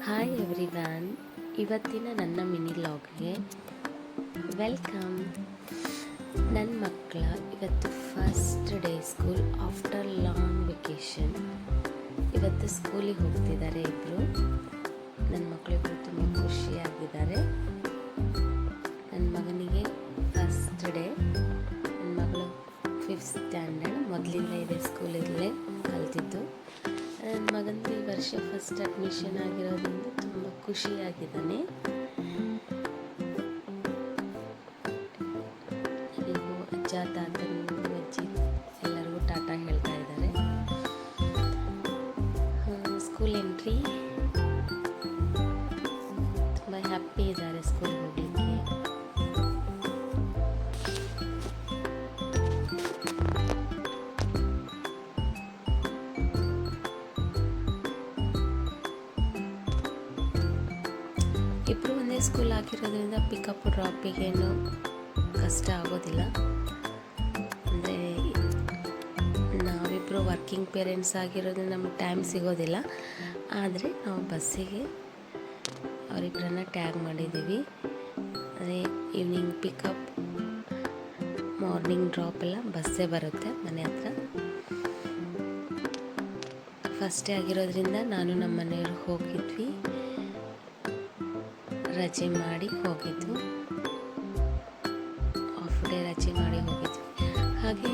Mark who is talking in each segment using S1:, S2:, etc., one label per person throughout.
S1: Hi everyone, ಇವತ್ತಿನ ನನ್ನ mini ಲಾಗ್ಗೆ welcome. ನನ್ನ ಮಕ್ಕಳ ಇವತ್ತು first day school after long vacation. ಇವತ್ತು ಸ್ಕೂಲಿಗೆ ಹೋಗ್ತಿದ್ದಾರೆ ಇಬ್ಬರು. ನನ್ನ ಮಕ್ಕಳಿಗೂ ತುಂಬ ಖುಷಿಯಾಗಿದ್ದಾರೆ. ನನ್ನ ಮಗನಿಗೆ ಫಸ್ಟ್ ಡೇ. ನನ್ನ ಮಗಳು 5th ಸ್ಟ್ಯಾಂಡರ್ಡ್, ಮೊದಲಿಂದ ಇದೆ ಸ್ಕೂಲಲ್ಲೇ ಕಲ್ತಿದ್ದು. ನನ್ನ ಮಗನಿಗೆ ಈ ವರ್ಷ ಫಸ್ಟ್ ಅಡ್ಮಿಷನ್ ಆಗಿರೋದ್ರಿಂದ ತುಂಬ ಖುಷಿಯಾಗಿದ್ದಾನೆ. ಎಲ್ಲರಿಗೂ ಅಜ್ಜ, ತಾತನಿಗೂ, ಅಜ್ಜಿ ಎಲ್ಲರಿಗೂ ಟಾಟಾ ಹೇಳ್ತಾ ಇದ್ದಾರೆ. ಸ್ಕೂಲ್ ಎಂಟ್ರಿ, ತುಂಬ ಹ್ಯಾಪಿ ಇದ್ದಾರೆ ಸ್ಕೂಲ್ಗೆ ಹೋಗಲಿಕ್ಕೆ. ಇಬ್ಬರು ಒಂದೇ ಸ್ಕೂಲ್ ಆಗಿರೋದ್ರಿಂದ ಪಿಕಪ್ ಡ್ರಾಪಿಗೇನು ಕಷ್ಟ ಆಗೋದಿಲ್ಲ. ಅಂದರೆ ನಾವಿಬ್ಬರು ವರ್ಕಿಂಗ್ ಪೇರೆಂಟ್ಸ್ ಆಗಿರೋದ್ರಿಂದ ನಮಗೆ ಟೈಮ್ ಸಿಗೋದಿಲ್ಲ. ಆದರೆ ನಾವು ಬಸ್ಸಿಗೆ ಅವರಿಬ್ಬರನ್ನ ಟ್ಯಾಗ್ ಮಾಡಿದ್ದೀವಿ. ಅಂದರೆ ಈವ್ನಿಂಗ್ ಪಿಕಪ್, ಮಾರ್ನಿಂಗ್ ಡ್ರಾಪ್ ಎಲ್ಲ ಬಸ್ಸೇ ಬರುತ್ತೆ ಮನೆ ಹತ್ರ. ಫಸ್ಟ್ ಡೇ ಆಗಿರೋದ್ರಿಂದ ನಾನು ನಮ್ಮ ಮನೆಯವ್ರು ಹೋಗಿದ್ವಿ, ರಜೆ ಮಾಡಿ ಹೋಗಿದ್ವು. ಹಾಫ್ ಡೇ ರಜೆ ಮಾಡಿ ಹೋಗಿದ್ವಿ. ಹಾಗೆ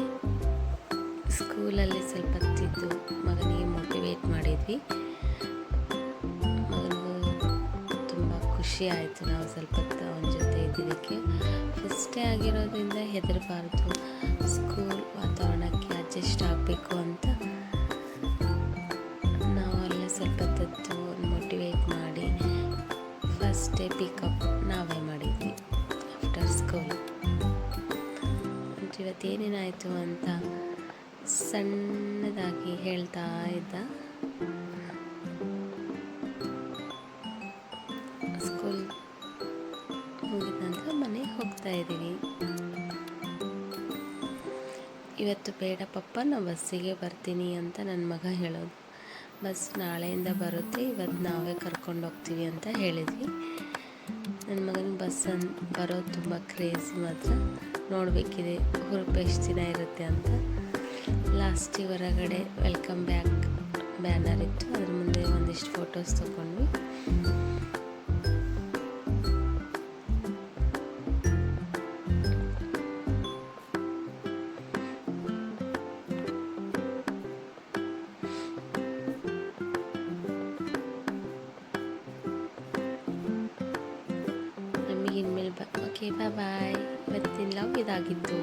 S1: ಸ್ಕೂಲಲ್ಲಿ ಸ್ವಲ್ಪ ಹೊತ್ತಿದ್ದು ಮಗನಿಗೆ ಮೋಟಿವೇಟ್ ಮಾಡಿದ್ವಿ. ಮಗನಿಗೂ ತುಂಬ ಖುಷಿ ಆಯಿತು ನಾವು ಸ್ವಲ್ಪ ಹೊತ್ತು ಅವನ ಜೊತೆ ಇದ್ದಿದ್ದಕ್ಕೆ. ಫಸ್ಟ್ ಡೇ ಆಗಿರೋದ್ರಿಂದ ಹೆದರಬಾರ್ದು, ಸ್ಕೂಲ್ ವಾತಾವರಣಕ್ಕೆ ಅಡ್ಜಸ್ಟ್ ಆಗಬೇಕು ಅಂತ ನಾವು ಅಲ್ಲೇ ಸ್ವಲ್ಪ ಹೊತ್ತು ಮೋಟಿವೇಟ್ ಮಾಡಿ ಫಸ್ಟ್ ಡೇ ಪಿಕಪ್ ನಾವೇ ಮಾಡಿದ್ವಿ ಆಫ್ಟರ್ ಸ್ಕೂಲ್. ಇವತ್ತು ಏನೇನಾಯಿತು ಅಂತ ಸಣ್ಣದಾಗಿ ಹೇಳ್ತಾ ಇದ್ದ. ಸ್ಕೂಲ್ ಮುಗಿದ ನಂತರ ಮನೆಗೆ ಹೋಗ್ತಾ ಇದ್ದೀವಿ. ಇವತ್ತು ಬೇಡ ಪಪ್ಪ, ನಾವು ಬಸ್ಸಿಗೆ ಬರ್ತೀನಿ ಅಂತ ನನ್ನ ಮಗ ಹೇಳೋದು. ಬಸ್ ನಾಳೆಯಿಂದ ಬರುತ್ತೆ, ಇವತ್ತು ನಾವೇ ಕರ್ಕೊಂಡು ಹೋಗ್ತೀವಿ ಅಂತ ಹೇಳಿದ್ವಿ. ನನ್ನ ಮಗನಿಗೆ ಬಸ್ ಬರೋದು ತುಂಬ ಕ್ರೇಜಿ. ಮಾತ್ರ ನೋಡಬೇಕಿದೆ ಹುರುಪು ಎಷ್ಟು ದಿನ ಇರುತ್ತೆ ಅಂತ. ಲಾಸ್ಟಿಗೆ ಹೊರಗಡೆ ವೆಲ್ಕಮ್ ಬ್ಯಾಕ್ ಬ್ಯಾನರ್ ಇತ್ತು, ಅದ್ರ ಮುಂದೆ ಒಂದಿಷ್ಟು ಫೋಟೋಸ್ ತೊಗೊಂಡ್ವಿ. ಇನ್ಮೇಲೆ ಓಕೆ, ಬಾಯ್. ಇವತ್ತಿನ ಲಾಗ್ ಇದಾಗಿತ್ತು.